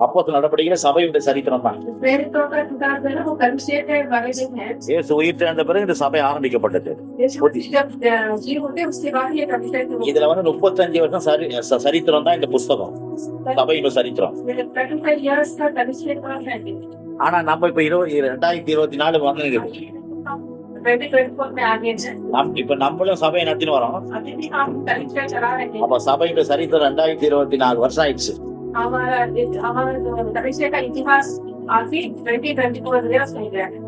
அப்போஸ்தலர் நடவடிக்கையில சபையுடைய சரித்திரம் தான். प्रेरितों का किताब है ना, वो कलीसिया के बारे में है। இயேசு உயிர்த்தெழுந்த பிறகு இந்த சபை ஆரம்பிக்கப்பட்டது. यीशु मसीह जब जी उठे उसके बाद ये कलीसिया की இதுல 35 வருஷம் சரித்திரம் தான் இந்த புஸ்தகம், சபையின் சரித்திரம். 35 years का कलीसिया का है। ஆனா நம்ம இப்ப 2024 வந்துருக்குது. 2024 में आ गए हैं। இப்ப நம்மளும் சபையை நடத்தின்னு வரோம். अभी भी हम कलीसिया चला रहे हैं। அப்ப சபையின் சரித்திரம் 2024 வருஷம் ஆயிடுச்சு. हमारा कलीसिया का इतिहास आखिर 2024 years हो गया है।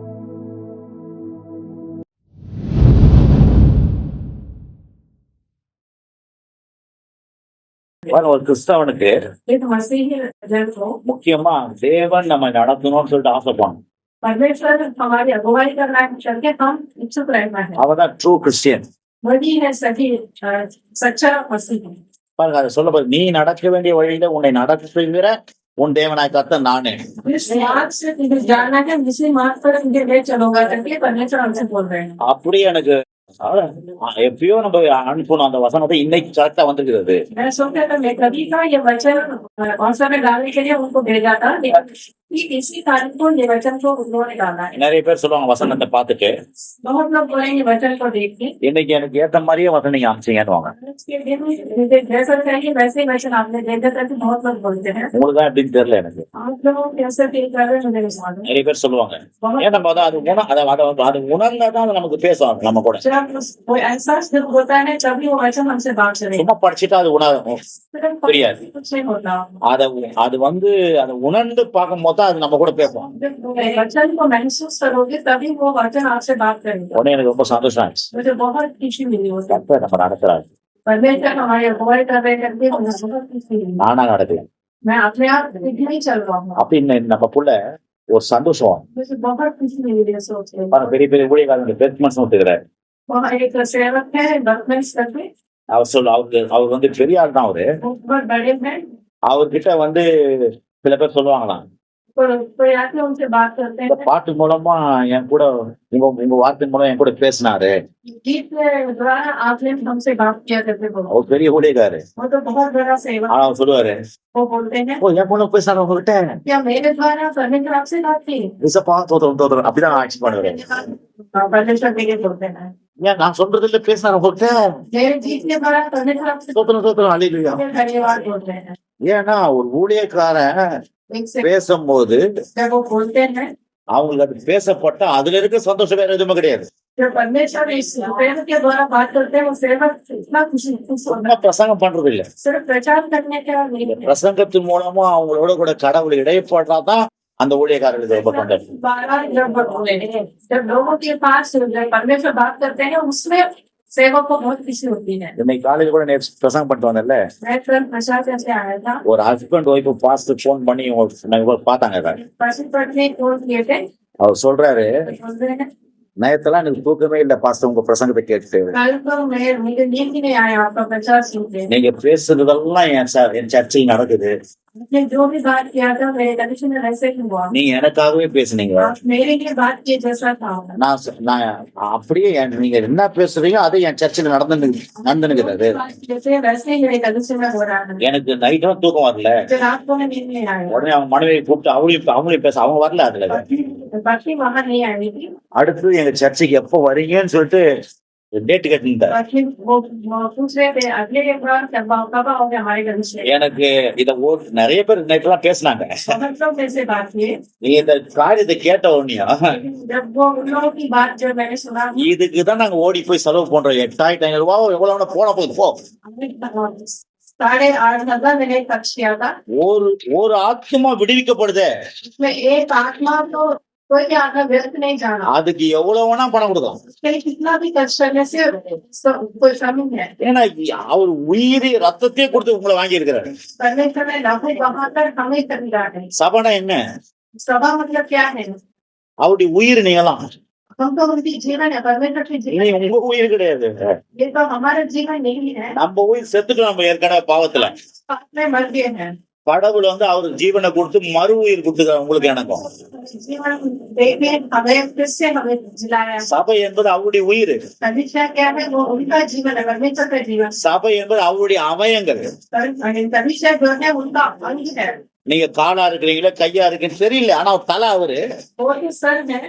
ஒரு கிறிஸ்தவனுக்கு एक मसीही जन को முக்கியமா தேவன் நம்ம நடத்தணும்னு சொல்லிட்டு ஆசைப்பாங்க. परमेश्वर हमारी अगुवाई करना है, चलके हम इच्छुक रहना है। அவதான் ட்ரூ கிறிஸ்டியன். वही है सही सच्चा मसीह। பாருங்க, அதை சொல்ல நீ நடக்க வேண்டிய வழியில உன்னை நடத்துகிற உன் தேவனாய் கர்த்தர் நானே. इस मार्ग से तुझे जाना है, इसी मार्ग पर तुझे ले चलूंगा करके परमेश्वर हमसे बोल रहे हैं। அப்படியே எனக்கு எப்பயோ நம்ம அனுப்பணும் அந்த வசனத்தை இன்னைக்கு கரெக்டா வந்துருக்கிறது. मैं सोचा था मैं कभी का ये वचन औसत में डालने के लिए उनको भेजा था, लेकिन इसी तारीख को ये वचन को उन्होंने डाला है। நிறைய பேர் சொல்லுவாங்க வசனத்தை பார்த்துட்டு, बहुत लोग बोलेंगे वचन को देख के இன்னைக்கு எனக்கு ஏத்த மாதிரியே வசனம் நீங்க அமைச்சீங்கன்னுவாங்க. मुझे जैसा चाहिए वैसे ही वचन आपने भेजा था। बहुत लोग बोलते हैं, உங்களுக்கு தான் எப்படின்னு தெரியல எனக்கு. आप लोग कैसे फील कर रहे हैं मुझे नहीं मालूम। நிறைய பேர் சொல்லுவாங்க, ஏன் நம்ம அது உணர்ந்தாதான் அது நமக்கு பேசுவாங்க நம்ம கூட. जब कोई ऐसा सिर्फ होता है तभी वो वचन हमसे बात करेगा। சும்மா படிச்சுட்டா அது புரியாது. कुछ नहीं होता। அது அதை உணர்ந்து பார்க்கும் போது அது நம்ம கூட பேசுவோம். वचन को महसूस करोगे तभी वो वचन आपसे बात करेगा। உடனே எனக்கு ரொம்ப சந்தோஷம் ஆயிடுச்சு. मुझे बहुत खुशी मिली होती। கர்த்தர் நம்ம நடத்துறாரு, परमेश्वर हमारी अगुवाई कर रहे करके मुझे बहुत खुशी मिली। நானா நடத்துறேன் मैं अपने आप नहीं चल रहा हूँ, அப்படின்னு நமக்குள்ள ஒரு சந்தோஷம். मुझे बहुत खुशी मिली ये सोच के। பெரிய பெரிய ஊழியக்காரங்க பெருமன்ஸ் ஒத்துக்கிறாரு. वहाँ एक सेवक है डॉक्यूमेंट्स करके, அவர் பெரிய ஆள் தான். बहुत बड़े हैं। அவர்கிட்ட சில பேர் சொல்லுவாங்களாம், कोई आके उनसे बात करते இந்த हैं, பாட்டு மூலமா என் கூட உங்க வார்த்தை மூலம் என் கூட பேசினாரு. गीत के द्वारा आपने हमसे बात किया करते बोलो। அவர் பெரிய ஊழியக்காரு. वो तो बहुत बड़ा सेवक। ஆனா அவர் சொல்லுவாரு, वो बोलते हैं ஓ என் மூலம் பேசினாரு உங்ககிட்ட, क्या मेरे द्वारा परमेश्वर आपसे बात की? விசப்பா தோத்துறோம் அப்படிதான் ஆட்சி பண்ணுவாரு. परमेश्वर के बोलते हैं ஏன் நான் சொல்றது இல்ல பேசினாரு உங்ககிட்ட, मेरे गीत के द्वारा परमेश्वर आपसे தோத்துறோம் அல்லேலூயா. धन्यवाद बोलते हैं। ஏன்னா ஒரு ஊழியக்காரன் एक से பேசும்போது जब वो बोलते हैं, அவங்களுக்கு அது பேசப்பட்டா அதுல இருக்க சந்தோஷம் வேற எதுவுமே கிடையாது. जब परमेश्वर इस प्रेम के द्वारा बात करते हैं, वो सेवक इतना खुश होता சும்மா है। பிரசங்கம் பண்றது இல்ல, सिर्फ प्रचार करने का नहीं है, பிரசங்கத்தின் மூலமா அவங்களோட கூட கடவுள் இடைப்பட்டாதான் அந்த ஊழியக்காரர்களுக்கு ரொம்ப சந்தோஷம். जब लोगों के पास जब परमेश्वर बात करते हैं उसमें सेवक को बहुत खुशी होती है। இன்னைக்கு காலையில கூட நேற்று பிரசங்கம் பண்ணிட்டு வந்தேன்ல, मैं तुरंत प्रचार करके आया था, ஒரு ஹஸ்பண்ட் ஒய்ஃப் பாஸ்டர் போன் பண்ணி பார்த்தாங்க. पति पत्नी फोन किए थे, அவர் சொல்றாரு, बोलते हैं நேத்தெல்லாம் எனக்கு தூக்கமே இல்ல பாஸ்டர் உங்க பிரசங்கத்தை கேட்டு, कल तो मुझे नींद ही नहीं आया आपका प्रचार सुनते। நீங்க பேசுறதெல்லாம் என் சர்ச்சையில் நடக்குது, आपने जो भी बात किया था मेरे कनेक्शन में वैसे ही हुआ। நீங்க எனக்காகவே பேசுனீங்க, आप मेरे लिए बात किए जैसा था। நான் அப்படியே நீங்க என்ன பேசுறீங்க அது என் சர்ச்சையில் நடந்துனுக்குது. जैसे वैसे ही मेरे कनेक्शन में हो रहा है। எனக்கு நைட்டும் தூக்கம் வரல. रात को नींद नहीं आया। உடனே அவங்க மனைவியை கூப்பிட்டு அவங்களையும் பேச அவங்க வரல. அதுல बाकी वहां नहीं आई थी। அடுத்து எங்க சர்ச்சைக்கு எப்போ வரீங்கன்னு சொல்லிட்டு டேட் கட்டிருந்தாரு. बाकी वो पूछ रहे थे अगले एक बार कब आओगे हमारे घर से। எனக்கு இத நிறைய பேர் நைட்லாம் பேசினாங்க. बहुत लोग ऐसे बात किए। நீங்க இந்த காரியத்தை கேட்ட உடனே जब वो उन लोगों की बात जब मैंने सुना, இதுக்குதான் நாங்க ஓடி போய் செலவு பண்றோம். 8,500 ரூபாய் எவ்வளவு போன போகுது போ. 8,500 मैंने खर्च किया था। ஒரு ஆத்மா விடுவிக்கப்படுதே, उसमें एक आत्मा तो कोई भी आत्मा व्यर्थ नहीं जाना। அதுக்கு எவ்வளவு வேணா பணம் கொடுக்கலாம். उसके लिए कितना भी खर्च करने से कोई कमी है। ஏன்னா அவர் உயிரி ரத்தத்தையே கொடுத்து உங்களை வாங்கி இருக்கிறாரு. परमेश्वर ने लाखों बहाकर हमें खरीदा है। சபைனா என்ன? सभा मतलब क्या है? அவருடைய உயிர் நீங்களாம். हम तो उनकी जीवन है, परमेश्वर की जीवन। உங்க உயிர் கிடையாது, ये तो हमारा जीवन नहीं है। நம்ம உயிர் செத்துட்டு நம்ம ஏற்கனவே பாவத்துல पाप में मर गए हैं। கடவுள் அவருக்கு ஜீவனை கொடுத்து மறு உயிர் கொடுத்துக்கிறார் உங்களுக்கு எனக்கும். जीवन देके हमें फिर से हमें जिलाया। சபை என்பது அவருடைய உயிர். कलीसिया क्या है? वो उनका जीवन है, परमेश्वर का जीवन। சபை என்பது அவருடைய அவயங்கள். कलीसिया जो है उनका अंग है। நீங்க காலா இருக்கிறீங்களா கையா இருக்குன்னு தெரியல, ஆனா தலை அவரு, वो तो सर है,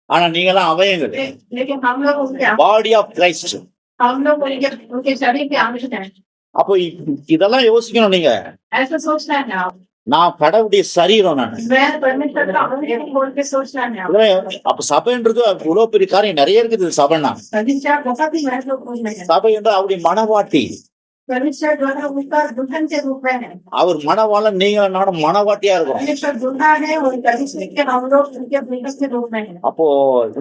ஆனா நீங்க எல்லாம் அவயங்கள், लेकिन हम लोग उनके பாடி ஆஃப் கிரைஸ்ட். हम लोग उनके शरीर के अंश हैं। அப்போ இதெல்லாம் யோசிக்கணும் நீங்க. ऐसा सोचना है आप, நான் கடவுளுடைய சரீரம் நான். मैं परमेश्वर का अंश बोल के सोचना है आप। அப்ப சபைன்றது இவ்வளவு பெரிய காரியம் நிறைய இருக்குது. சபைனா परमेश्वर बहुत ही महत्वपूर्ण है। சபை என்று அவருடைய மனவாட்டி, परमेश्वर द्वारा उनका दुल्हन के रूप में है। அவர் மனவாளன், நீங்க நானும் மனவாட்டியா இருக்கோம். परमेश्वर दुल्हा है और परमेश्वर के हम लोग उनके दुल्हन के रूप में है। அப்போ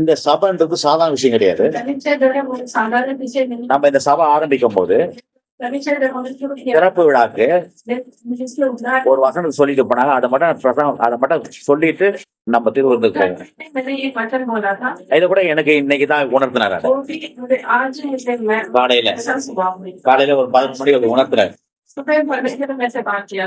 இந்த சபைன்றது சாதாரண விஷயம் கிடையாது. परमेश्वर जो है वो साधारण विषय नहीं। நம்ம இந்த சபை ஆரம்பிக்கும் போது परमेश्वर जब हमने शुरू किया, திறப்பு விழாக்கு जिसके उद्घाटन ஒரு வசனம் சொல்லிட்டு போனாங்க. அதை மட்டும் சொல்லிட்டு நம்ம திருவிழந்துக்கு போவோம். मैंने ये वचन बोला था, இதை கூட எனக்கு இன்னைக்கு தான் உணர்த்தினாரு. वो भी मुझे आज मुझे मैं காலையில ऐसा स्वभाव हुई। காலையில ஒரு 11 மணிக்கு உணர்த்தினாரு. सुबह परमेश्वर ने से बात किया,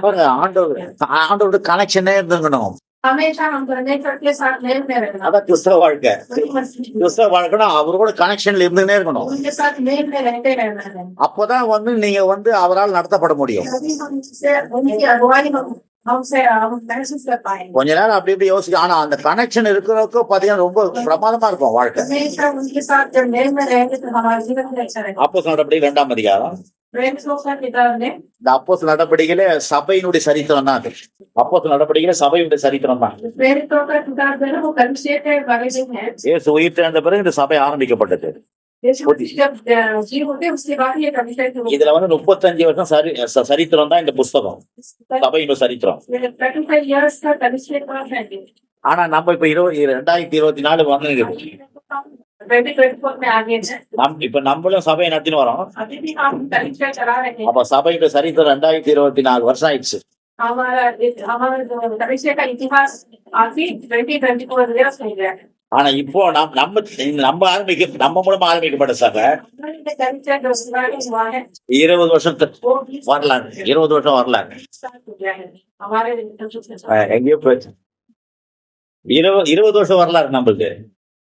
ஆண்டோட கனெக்ஷனே இருந்துக்கணும். हमेशा हम परमेश्वर के साथ मेल में रहना, அதான் கிறிஸ்தவ வாழ்க்கை. वही मसीह, கிறிஸ்தவ வாழ்க்கைனா அவரோட கனெக்ஷன்ல இருந்துனே இருக்கணும். उनके साथ मेल में रहते रहना है। அப்பதான் நீங்க அவரால் நடத்தப்பட முடியும். तभी हम उनसे उनकी अगुवाई हमसे हम महसूस कर पाएंगे। கொஞ்ச நேரம் அப்படி இப்படி யோசிக்க, ஆனா அந்த கனெக்ஷன் இருக்கிறதுக்கு பாத்தீங்கன்னா ரொம்ப பிரமாதமா இருக்கும் வாழ்க்கை. हमेशा उनके साथ जब मेल में रहेंगे तो हमारा जीवन भी अच्छा रहेगा। அப்போஸ்தலர் நடபடிகள் 2ஆம் அதிகாரம், प्रेरितों किताब में இந்த அப்போஸ்தலர் நடபடிகளே சபையினுடைய சரித்திரம் தான். அது அப்போஸ்தலர் நடபடிகளே சபையுடைய சரித்திரம் தான். प्रेरितों का किताब जो है वो कलीसिया के बारे में है। இயேசு உயிர்த்தெழுந்த பிறகு இந்த சபை ஆரம்பிக்கப்பட்டது. यीशु मसीह जब जी होते उसके बाद ये कलीसिया की இதுல 35 வருஷம் சரித்திரம் தான் இந்த புஸ்தகம், சபையினுடைய சரித்திரம். 35 years का कलीसिया का है। ஆனா நம்ம இப்ப 2024 வந்துருக்குது. 2024 में आगे है। இப்ப நம்மளும் சபையை நடத்தின்னு வரோம். अभी भी हम कलीसिया चला रहे हैं। அப்ப சபையுடைய சரித்திரம் 2024 வருஷம் ஆயிடுச்சு. हमारा जो कलीसिया का इतिहास आखिरी 2024 years हो गया है। ஆனா இப்போ நம்ம மூலமா ஆரம்பிக்கப்பட்ட சபை हमारे कलीसिया जो हुआ है 20 வருஷம் वो 20 வரலாறு, 20 வருஷம் வரலாறு. साल हो गया है हमारे எங்கேயோ போயிடுச்சு. 20 வருஷம் வரலாறு நம்மளுக்கு,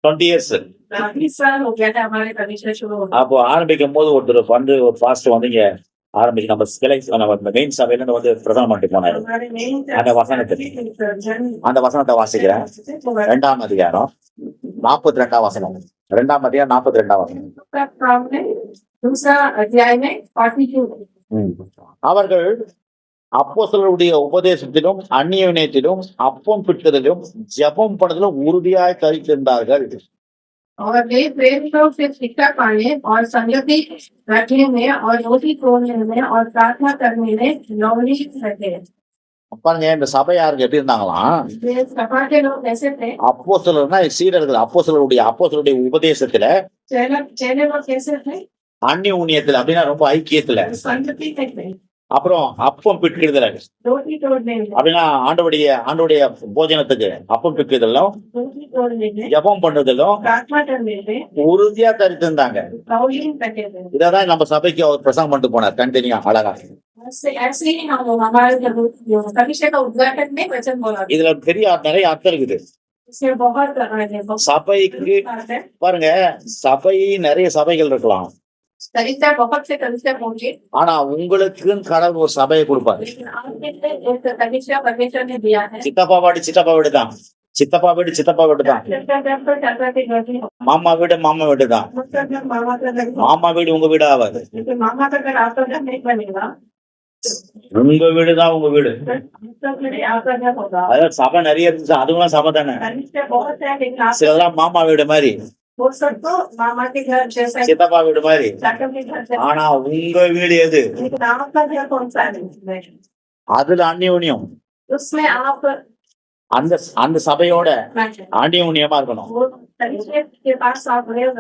20 இயர்ஸ். 20 साल हो गया था हमारे कलीसिया शुरू होने। அப்போ ஆரம்பிக்கும் போது ஒரு பாஸ்டர் வந்து இங்க ஆரம்பிச்சு நம்ம மெயின் சபையில வந்து பிரதானம் பண்ணிட்டு போனாரு. हमारे मेन அந்த வசனத்தை வாசிக்கிறேன். 2ஆம் அதிகாரம் 42ஆம் வசனம். 2ஆம் அதிகாரம் 42ஆம் வசனம். दूसरा अध्याय में 42। அவர்கள் அப்போஸ்தலருடைய உபதேசத்திலும் அந்நியத்திலும் அப்பம் பிட்டதிலும் ஜெபம் பண்ணதிலும் உறுதியாய் தரித்திருந்தார்கள். और वे प्रेरितों से शिक्षा पाने और संगति रखने में और रोटी तोड़ने में और प्रार्थना करने में नौकरी रखे। பாருங்க, இந்த சபை யாருக்கு எப்படி இருந்தாங்களாம்? वे सभा के लोग कैसे थे? அப்போஸ்தலர்னா சீடர்கள். அப்போஸ்தலருடைய உபதேசத்துல, चेले लोग कैसे थे? அந்நியத்துல அப்படின்னா ரொம்ப ஐக்கியத்துல, संगति में थे। அப்புறம் அப்பம் பிட்கிறதுல रोटी तोड़ने में, அப்படின்னா ஆண்டவருடைய போஜனத்துக்கு அப்பம் பிட்கிறதுலும் रोटी तोड़ने में, ஜெபம் பண்றதிலும் प्रार्थना करने में உறுதியா தரித்திருந்தாங்க. नौकरी रखे थे। இதான் நம்ம சபைக்கு அவர் பிரசங்கம் பண்ணிட்டு போனார். தனித்தனியா அழகா. ऐसे ही हम हमारे कलीसिया का उद्घाटन में वचन बोला। இதுல நிறைய அர்த்தம் இருக்குது. इसमें बहुत சபைக்கு பாருங்க, நிறைய சபைகள் இருக்கலாம். कलीसिया बहुत से कलीसिया होंगे, ஆனா உங்களுக்கு கடவுள் ஒரு சபையை கொடுப்பாரு. लेकिन आपके लिए एक कलीसिया परमेश्वर ने दिया है। சித்தப்பா வீடு தான். சித்தப்பா வீடு தான். மாமா வீடு தான். மாமா வீடு உங்க வீடு ஆகாது. मामा का घर आपका घर नहीं बनेगा, உங்க வீடு தான் உங்க வீடு. आपका घर होगा। அதாவது சபை நிறைய இருந்துச்சு, அதுவும் சபை தானே. कलीसिया बहुत है, लेकिन आप சிலதெல்லாம் மாமா வீடு மாதிரி, वो सब तो मामा के घर जैसा, சித்தப்பா வீடு மாதிரி. चाचा के घर जैसा, ஆனா உங்க வீடு எது? लेकिन आपका घर कौन सा है? அதுல அந்நியோன்யம், उसमें आप அந்த சபையோட அந்நியோன்யமா இருக்கணும். वो कलीसिया के पास आप रहे हो,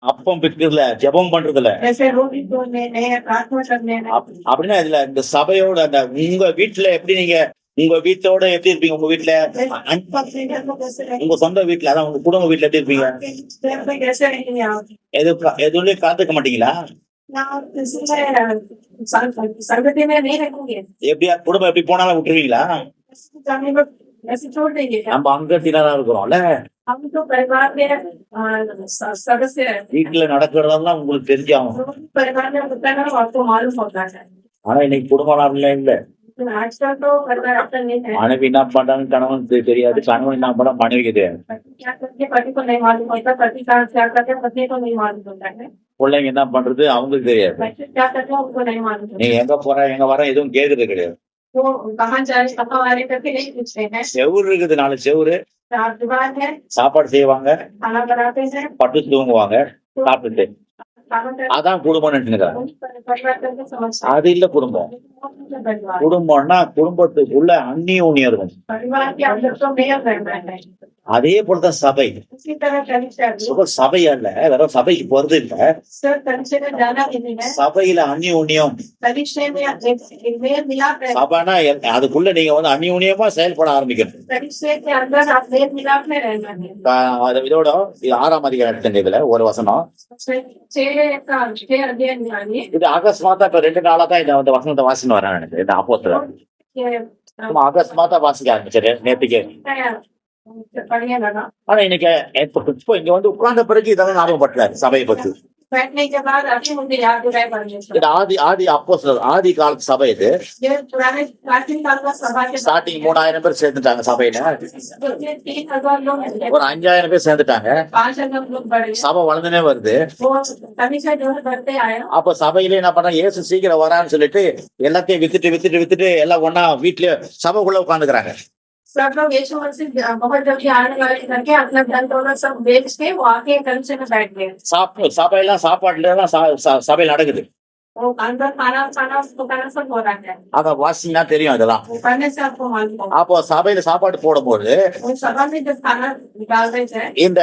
அப்பம் பிக்கிறதுல ஜெபம் பண்றதுல जैसे रोटी तोड़ने में, प्रार्थना करने में, அப்படின்னா இதுல இந்த சபையோட அந்த உங்க வீட்டுல எப்படி உங்க வீட்டோட எப்படி இருப்பீங்க? உங்க வீட்டுல உங்க சொந்த வீட்டுல, அதான் உங்க குடும்ப வீட்டுல எப்படி இருப்பீங்க? எதுவுமே கலந்துக்க மாட்டீங்களா? संगति में नहीं रखोगे, எப்படியா குடும்பம் எப்படி போனாலும் விட்டுருவீங்களா? ऐसे छोड़ देंगे क्या? நம்ம அங்கத்தினரா இருக்கிறோம்ல, हम तो परिवार में सदस्य हैं। வீட்டுல நடக்கிறதெல்லாம் உங்களுக்கு தெரிஞ்சாகும். परिवार में होता है, आपको मालूम होता है। ஆனா இன்னைக்கு குடும்பம் இல்ல. आजकल तो परिवार ऐसा नहीं है। மனைவி என்ன பண்றாங்க கணவன் தெரியாது, கணவன் என்ன பண்ண மனைவிக்கு தெரியாது, पति क्या करते पति को नहीं मालूम होता, पति का क्या करते पत्नी को नहीं मालूम होता है, பிள்ளைங்க என்ன பண்றது அவங்களுக்கு தெரியாது, बच्चे क्या करते हैं उनको नहीं मालूम நீ होता। எங்க போற எங்க வர எதுவும் கேக்குறது கிடையாது. वो कहाँ जा रहे कहाँ आ रहे करके नहीं पूछते हैं। செவுரு இருக்குது, 4 செவுரு, चार दीवार है, சாப்பாடு செய்வாங்க, खाना बनाते हैं, பட்டு தூங்குவாங்க, சாப்பிட்டுட்டு. खाना करते அதான் குடும்பம் நினைச்சுக்கிறாங்க. हैं, परिवार करके समझते அது இல்ல குடும்பம். हैं। परिवार குடும்பம்னா குடும்பத்துக்குள்ள அந்நியோன்யம் இருக்கும். परिवार के अंदर तो मेयर रहता है, அதே போலதான் சபை. उसी तरह कलिसिया भी சுக சபை அல்ல, வெறும் சபைக்கு போறது இல்ல, सर कलिसिया में जाना ही नहीं है। சபையில அந்நியோன்யம். कलिसिया में एक मेयर मिलाप है, சபைனா அதுக்குள்ள நீங்க வந்து அந்நியோன்யமா செயல்பட ஆரம்பிக்கணும். कलिसिया के अंदर आप मेयर मिलाप में रहना है। இதோட இது 6ஆம் அதிகாரம் எடுத்துங்க, இதுல ஒரு வசனம். 6 अध्ययन जानिए இது அகஸ்மாத்தா இப்ப 2 நாளா தான் இந்த வசனத்தை வாசின்னு வரேன். எனக்கு இந்த அப்போஸ்தலர் சும்மா அகஸ்மாத்தா வாசிக்க ஆரம்பிச்சது நேத்துக்கு. बढ़िया लगा। ஆனா இன்னைக்கு இப்போ இங்க வந்து உட்கார்ந்த பிறகு இதெல்லாம் ஞாபகப்படுறாரு சபையை பத்தி. बैठने के बाद अभी मुझे याद है परमेश्वर। இது ஆதி அப்போஸ்தலர் ஆதி காலத்து சபை. இது ये पुराने प्राचीन काल का सभा के ஸ்டார்டிங் 3000 பேர் சேர்ந்துட்டாங்க சபையில. 3000 लोग हैं, ஒரு 5000 பேர் சேர்ந்துட்டாங்க. 5000 लोग बढ़े, சபை வளர்ந்துனே வருது. वो कलिसिया जो है बढ़ते आए। அப்ப சபையிலே என்ன பண்றாங்க, இயேசு சீக்கிரம் வரான்னு சொல்லிட்டு எல்லாத்தையும் வித்துட்டு எல்லாம் ஒன்னா வீட்லயே சபைக்குள்ள உட்காந்துக்கிறாங்க. सब लोग यीशु मसीह बहुत जल्दी आने वाले करके अपना धन दौलत सब बेच के वो आके कलिसिया में बैठ गए। சபையெல்லாம் சாப்பாட்டுல எல்லாம் சபையில் நடக்குது. वो अंदर खाना खाना सब हो रहा है, அத வாசிங்கன்னா தெரியும் இதெல்லாம். वो करने से आपको मालूम होगा। அப்போ சபையில சாப்பாடு போடும்போது वो सभा में जब खाना निकाल रहे थे, இந்த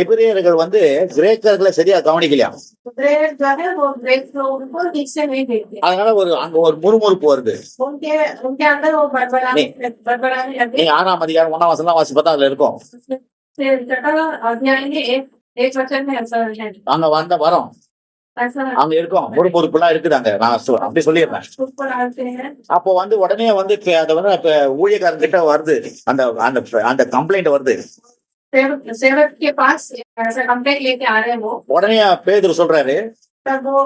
எபிரேயர்கள் வந்து கிரேக்கர்களை சரியா கவனிக்கலையா, जो है वो ग्रेट लोग उनको ठीक से नहीं देखते, அதனால அங்க ஒரு முறுமுறுப்பு வருது. उनके अंदर वो बड़बड़ाने लगे। நீங்க 6ஆம் அதிகாரம் 1ஆம் வசனம் வாசி பார்த்தா அதுல இருக்கும். अध्याय में एक वचन में ऐसा है, அங்க வரோம் ऐसा அங்க இருக்கும் முறுமுறுப்பு எல்லாம் இருக்குதாங்க. நான் அப்படி சொல்லிடுறேன். ऊपर आते हैं। அப்போ உடனே அதை வந்து ஊழியக்காரன் கிட்ட வருது, அந்த அந்த அந்த கம்ப்ளைண்ட் வருது. सेवक के पास ऐसा कंप्लेंट लेके आ रहे हैं वो, உடனே பேதுரு சொல்றாரு, तब वो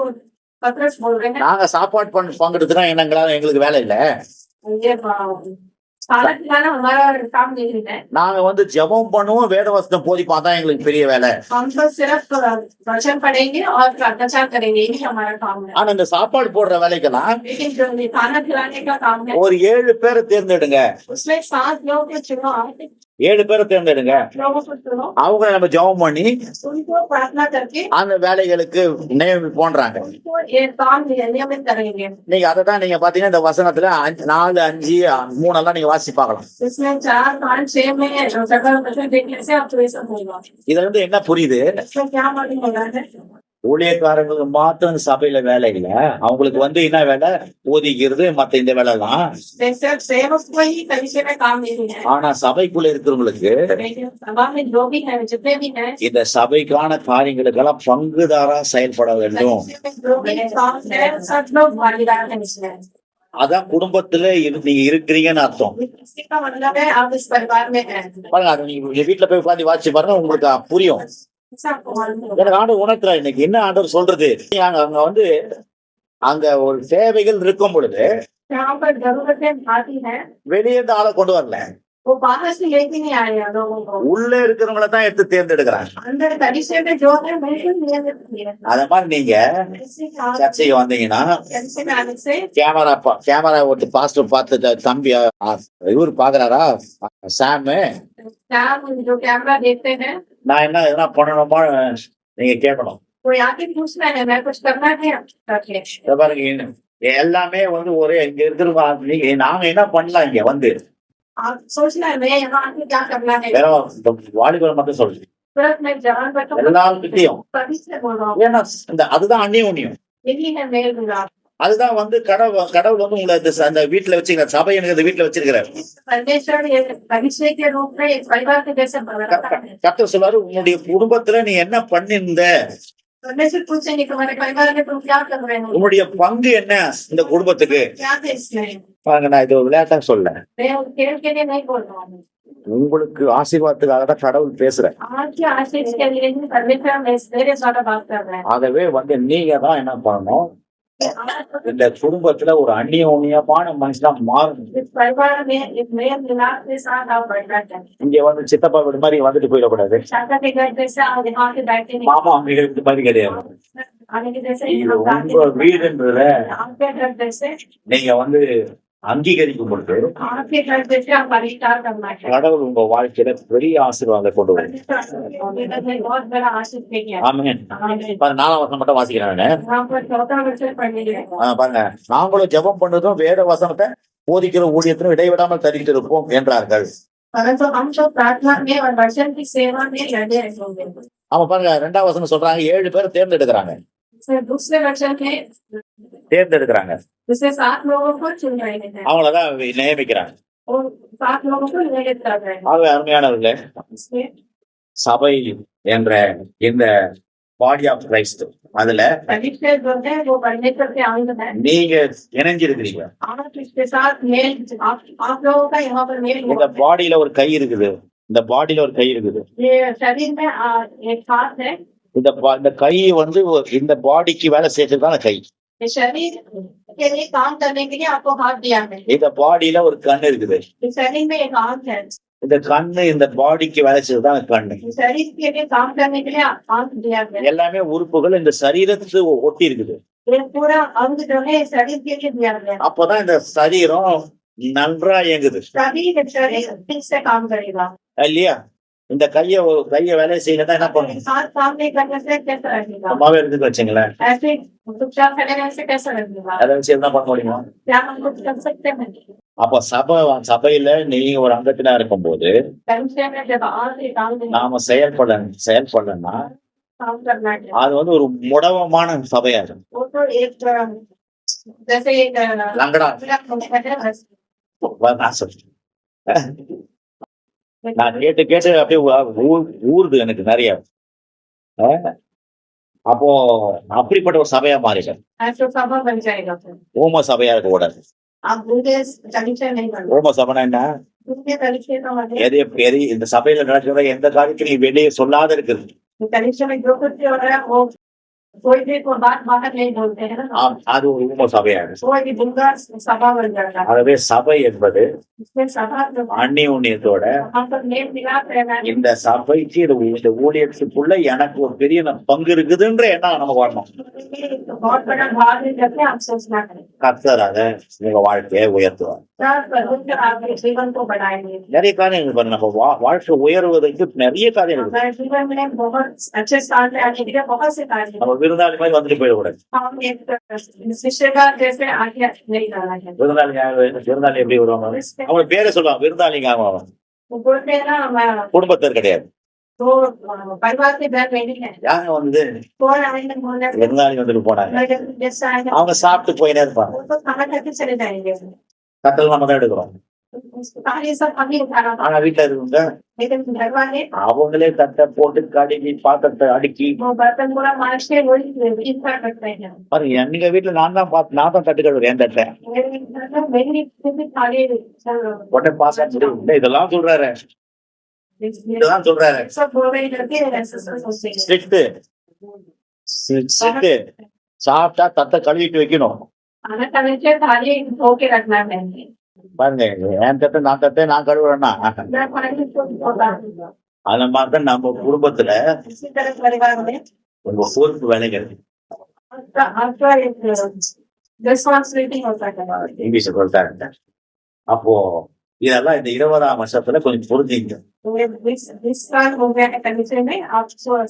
पतरस बोल रहे हैं நாங்க சாப்பாடு பங்கிட்டு எங்களுக்கு வேலை இல்ல, ये खाना खिलाना हमारा काम नहीं है, நாங்க வந்து ஜெபம் பண்ணுவோம், வேத வசனம் போதிப்போம், தான் எங்களுக்கு பெரிய வேலை. हम तो सिर्फ वचन पढ़ेंगे और प्रार्थना करेंगे, यही हमारा काम है। ஆனா இந்த साப்பாடு போடுற வேலைக்கெல்லாம் लेकिन जो खाना खिलाने का काम है, ஒரு 7 பேரை தேர்ந்தெடுங்க, उसमें 7 लोगों को चुनो, 7 பேரை தேர்ந்தெடுங்க, लोगों को चुनो, அவங்களை நம்ம ஜெபம் பண்ணி उनको प्रार्थना करके அந்த வேலைகளுக்கு நியமிப்போன்றாங்க. उनको ये काम नियमित करेंगे। நீங்க அததான் நீங்க பாத்தீங்கன்னா இந்த வசனத்துல 4, 5, 3 எல்லாம் நீங்க வாசி பார்க்கலாம். इसमें 4, 5, 6 में सकल वचन देखने से आपको ये सब होगा। இதுல இருந்து என்ன புரியுது, इसमें क्या मालूम हो रहा है, ஊழியக்காரங்களுக்கு மாத்திரம் சபையில வேலை இல்ல, அவங்களுக்கு வந்து என்ன வேலை, போதிக்கிறது மத்த இந்த வேலை எல்லாம். सिर्फ सेवक को ही कलिसिया में काम नहीं है, ஆனா சபைக்குள்ள இருக்கிறவங்களுக்கு लेकिन सभा में जो भी है, जितने भी हैं, இந்த சபைக்கான காரியங்களுக்கெல்லாம் பங்குதாரா செயல்பட வேண்டும். कलिसिया में जो भी काम है सब लोग भागीदार हैं इसमें। அதான் குடும்பத்துல நீங்க இருக்கிறீங்கன்னு அர்த்தம். इसी का मतलब है आप इस परिवार में हैं। பாருங்க, அது நீங்க வீட்டுல போய் உட்காந்து வாசிச்சு பாருங்க, உங்களுக்கு புரியும். ऐसा आपको मालूम होगा। எனக்கு ஆண்டவர் உணர்த்துறா, இன்னைக்கு என்ன ஆண்டவர் சொல்றது, அங்க வந்து அங்க ஒரு தேவைகள் இருக்கும் பொழுது यहाँ पर जरूरतें आती है, வெளியே இருந்து ஆளை கொண்டு வரல, वो बाहर से लेके नहीं आए हैं लोगों को, உள்ள இருக்கிறவங்கள தான் எடுத்து தேர்ந்தெடுக்கிறாங்க. अंदर कलिसिया में जो है बिल्कुल नियमित है। அத மாதிரி நீங்க சர்ச்சைக்கு வந்தீங்கன்னா कलिसिया में आने से கேமரா ஓட்டு பாஸ்டர் பார்த்து தம்பி இவரு பாக்குறாரா சாம், जो कैमरा देखते हैं நான் என்ன பண்ணணுமா நீங்க கேட்கணும். कोई आके पूछना है, मैं कुछ करना है करके। இத பாருங்க, எல்லாமே வந்து ஒரே இங்க இருக்கிற நாங்க என்ன பண்ணலாம், இங்க வந்து आप सोचना है मैं यहाँ आके क्या करना है, வெறும் வாலிபர் மட்டும் சொல்றேன், तुरंत मैं जवान बच्चों எல்லாருக்கிட்டையும். सभी से बोल रहा हूँ, ஏன்னா அதுதான் அந்நியோன்யம். यही है मेल मिलाप। அதுதான் வந்து கடவுள் வந்து உங்களை அந்த வீட்டுல வச்சுக்கிறார், சபை எனக்கு வீட்டுல வச்சிருக்கிறார். परमेश्वर ये कलिसिया के रूप में एक परिवार के जैसे बनाता है। கர்த்தர் சொல்றாரு, உன்னுடைய குடும்பத்துல நீ என்ன பண்ணிருந்த, परमेश्वर पूछेंगे तुम्हारे परिवार में तुम क्या कर रहे हो, உன்னுடைய பங்கு என்ன இந்த குடும்பத்துக்கு. क्या थे इसमें। பாருங்க, நான் இது விளையாட்டா சொல்ல, मैं उस खेल के लिए नहीं बोल रहा हूँ, உங்களுக்கு ஆசீர்வாதத்துக்காக தான் கடவுள் பேசுறேன். आपकी आशीष के लिए ही परमेश्वर मेरे द्वारा बात कर रहे हैं। ஆகவே வந்து நீங்க தான் என்ன பண்ணணும், இந்த குடும்பத்துல ஒரு அந்நியோன்யமான மனுஷனா மாறணும். इस परिवार में एक मेल मिलाप के साथ आप बैठना चाहिए। இங்க வந்து சித்தப்பா வீடு மாதிரி வந்துட்டு போயிடக்கூடாது, चाचा के घर जैसे आप यहाँ के बैठे नहीं, மாமா அவங்க வீடு மாதிரி கிடையாது. आने के जैसे இது हम बैठे உங்க नहीं। வீடுன்றத आपके घर जैसे நீங்க வந்து அங்கீகரிக்கும் பொழுது आपके घर जैसे आप परिष्कार करना चाहिए। கடவுள் உங்க வாழ்க்கையில பெரிய ஆசீர்வாதத்தை கொண்டு வரும். परिष्कार में बहुत बड़ा आशीष देंगे। ஆமென். आमीन। பாருங்க, 4ஆம் வசனம் மட்டும் வாசிக்கிறேன் நானு. यहाँ पर 14 वर्ष पढ़ने लगे। பாருங்க, நாங்களும் ஜெபம் பண்ணதும் வேத வசனத்தை போதிக்கிற ஊழியத்திலும் இடைவிடாமல் தரித்திருப்போம் என்றார்கள். परंतु हम जो प्रार्थना में और वचन की सेवा में लगे रहेंगे। ஆமா பாருங்க, 2ஆம் வசனம் சொல்றாங்க 7 பேர் தேர்ந்தெடுக்கிறாங்க. इसमें दूसरे वचन में தேர்ந்தெடுக்கிறாங்க जिसे 7 लोगों को चुन रहे हैं அவங்களதான் நியமிக்கிறாங்க. और 7 लोगों को नियमित कर रहे हैं। ஆகவே அருமையானவர்களே, इसमें சபை என்ற இந்த பாடி ஆஃப் கிரைஸ்ட் அதுல पवित्र जो है वो परमेश्वर के अंग है। நீங்க இணைஞ்சிருக்கிறீங்க. आप इसके साथ मेल आप लोगों का यहाँ पर मेल இந்த हुआ है। பாடியில ஒரு கை இருக்குது, இந்த பாடியில ஒரு கை இருக்குது. ये शरीर में एक हाथ है। இந்த கை வந்து இந்த பாடிக்கு வேலை செய்யறதுக்கான கை. ये शरीर के लिए काम करने के लिए आपको हाथ दिया है। இந்த பாடியில ஒரு கண் இருக்குது. इस शरीर में एक आंख है। இந்த கண்ணு இந்த பாடிக்கு வேலை செய்யறதுதான் கண்ணு. इस शरीर के लिए काम करने के लिए आंख दिया गया। எல்லாமே உறுப்புகள் இந்த சரீரத்துக்கு ஒட்டி இருக்குது. ये पूरा अंग जो है शरीर के लिए दिया गया। அப்பதான் இந்த சரீரம் நன்றா இயங்குது तभी ये शरीर ठीक से काम करेगा। இல்லையா? இந்த கைய வேலை செய்யலன்னா என்ன பண்ணும்? हाथ काम नहीं करने से कैसा रहेगा? சும்மாவே இருந்து வச்சுங்களேன், ऐसे चुपचाप खड़े रहने से कैसा रहेगा? அதை வச்சு என்ன பண்ண முடியும்? क्या हम कुछ कर सकते हैं? அப்ப சபையில நீங்க ஒரு அங்கத்தினா இருக்கும்போது परिचय में जब आगे काम நாம செயல்படலன்னா काम करना है அது வந்து ஒரு முடவமான சபையா இருக்கும். वो तो एक जैसे एक லங்கடா நான் கேட்டு அப்படியே ஊறுது எனக்கு நிறைய. அப்போ அப்படிப்பட்ட ஒரு சபையா மாறிட்டேன். ऐसा सभा बन जाएगा। फिर ஓம சபையா இருக்க கூடாது. आप उनके परिचय नहीं करना। ஓம சபைனா என்ன? उनके परिचय का मतलब எது இந்த சபையில நடக்கிற எந்த காரியத்தையும் நீ வெளியே சொல்லாத இருக்குது. परिचय में जो कुछ हो रहा है वो कोई भी को बात बाहर नहीं बोलते हैं ना। அது ஒரு ஊம சபையா இருக்கு. वो एक दुर्गा सभा बन जाता है। ஆகவே சபை என்பது इसमें सभा जो அந்நியோன்யத்தோட वहाँ पर मेल मिलाप रहना है। இந்த சபைக்கு இந்த ஊழியத்துக்குள்ள எனக்கு ஒரு பெரிய பங்கு இருக்குதுன்ற எண்ணம் நமக்கு வரணும். बहुत बड़ा भाग है जब आप सोचना है। கர்த்தர் அதை உங்க வாழ்க்கையை உயர்த்துவார். आपके जीवन को बढ़ाएंगे। நிறைய காரியங்கள் பாருங்க, நம்ம வாழ்க்கை உயர்வதற்கு நிறைய காரியம் இருக்கு. हमारे जीवन में बहुत अच्छे स्थान पे आने के लिए बहुत से कार्य हैं। நம்ம விருந்தாளி மாதிரி வந்துட்டு போயிடக்கூடாது. हम एक शिष्यकार जैसे आगे नहीं जाना है। விருந்தாளி எப்படி வருவாங்க? அவங்க பேரை சொல்லுவாங்க, விருந்தாளிங்க. அவங்க वो बोलते हैं ना குடும்பத்தர் கிடையாது. वो परिवार के घर में नहीं है। யாங்க வந்து कौन आएंगे बोलने விருந்தாளி வந்துட்டு போனாங்க, जैसे आएंगे அவங்க சாப்பிட்டு போயினே இருப்பாங்க. वो तो खाना खाते चले जाएंगे। கட்டல் நம்ம தான் எடுக்கிறோம். ये सब अभी उठाना था। ஆனா வீட்டுல இருக்கவங்க लेकिन घर वाले அவங்களே தட்டை போட்டு கழுவி பாத்திரத்தை அடுக்கி वो बर्तन पूरा मार के वही इतना करते हैं। பாருங்க. எங்க வீட்டுல நான் தான் தட்டு கழுவுறேன். என் தட்டை मेरी थाली உடனே பாசா இதெல்லாம் சொல்றாரு, இதெல்லாம் சொல்றாரு. सब हो गई करके ऐसे सोचते हैं। ஸ்ட்ரிக்ட் சாப்பிட்டா தட்டை கழுவிட்டு வைக்கணும். खाना खाने से थाली धो के रखना है। பாருங்க, என் தட்டை நான் கழுவுறேன்னா मैं पानी को धोता हूँ। அந்த மாதிரிதான் நம்ம குடும்பத்துல इसी तरह परिवार में உங்க பொறுப்பு வேலைகள் आपका एक रिस्पॉन्सिबिलिटी होता है। இங்கிலீஷ் சொல்லிட்டாங்க. அப்போ இதெல்லாம் இந்த 20ஆம் வருஷத்துல கொஞ்சம் புரிஞ்சுங்க. 20 साल हो गया है परिचय में, आप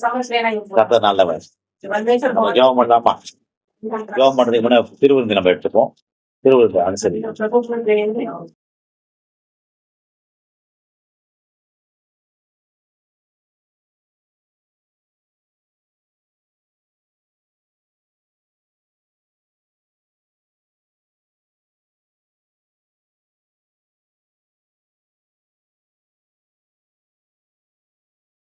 समझ लेना ही होगा। கர்த்தர் நல்லவர். परमेश्वर நம்ம ஜெபம் பண்ணலாமா? ஜெபம் பண்றதுக்கு முன்னாடி திருவிருந்து நம்ம எடுத்துப்போம். திருவிருந்து அனுசரி प्रभु को देंगे।